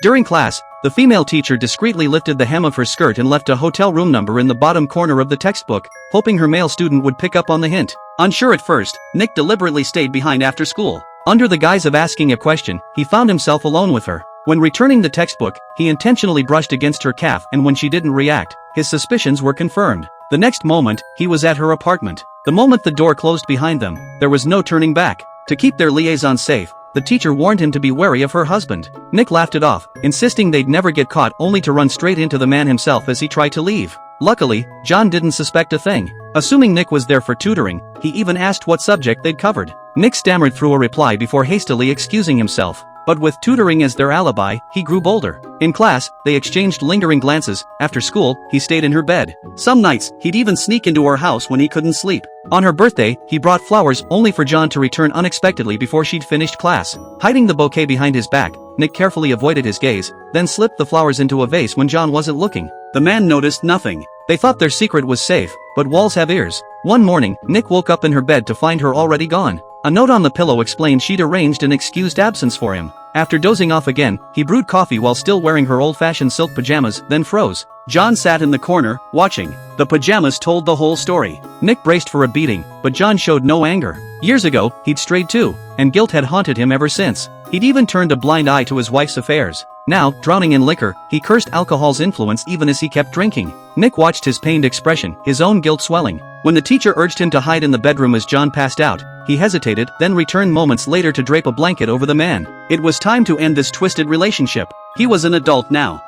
During class, the female teacher discreetly lifted the hem of her skirt and left a hotel room number in the bottom corner of the textbook, hoping her male student would pick up on the hint. Unsure at first, Nick deliberately stayed behind after school. Under the guise of asking a question, he found himself alone with her. When returning the textbook, he intentionally brushed against her calf, and when she didn't react, his suspicions were confirmed. The next moment, he was at her apartment. The moment the door closed behind them, there was no turning back. To keep their liaison safe, the teacher warned him to be wary of her husband. Nick laughed it off, insisting they'd never get caught, only to run straight into the man himself as he tried to leave. Luckily, John didn't suspect a thing. Assuming Nick was there for tutoring, he even asked what subject they'd covered. Nick stammered through a reply before hastily excusing himself. But with tutoring as their alibi, he grew bolder. In class, they exchanged lingering glances. After school, he stayed in her bed. Some nights, he'd even sneak into her house when he couldn't sleep. On her birthday, he brought flowers only for John to return unexpectedly before she'd finished class. Hiding the bouquet behind his back, Nick carefully avoided his gaze, then slipped the flowers into a vase when John wasn't looking. The man noticed nothing. They thought their secret was safe, but walls have ears. One morning, Nick woke up in her bed to find her already gone. A note on the pillow explained she'd arranged an excused absence for him. After dozing off again, he brewed coffee while still wearing her old-fashioned silk pajamas, then froze. John sat in the corner, watching. The pajamas told the whole story. Nick braced for a beating, but John showed no anger. Years ago, he'd strayed too, and guilt had haunted him ever since. He'd even turned a blind eye to his wife's affairs. Now, drowning in liquor, he cursed alcohol's influence even as he kept drinking. Nick watched his pained expression, his own guilt swelling. When the teacher urged him to hide in the bedroom as John passed out, he hesitated, then returned moments later to drape a blanket over the man. It was time to end this twisted relationship. He was an adult now.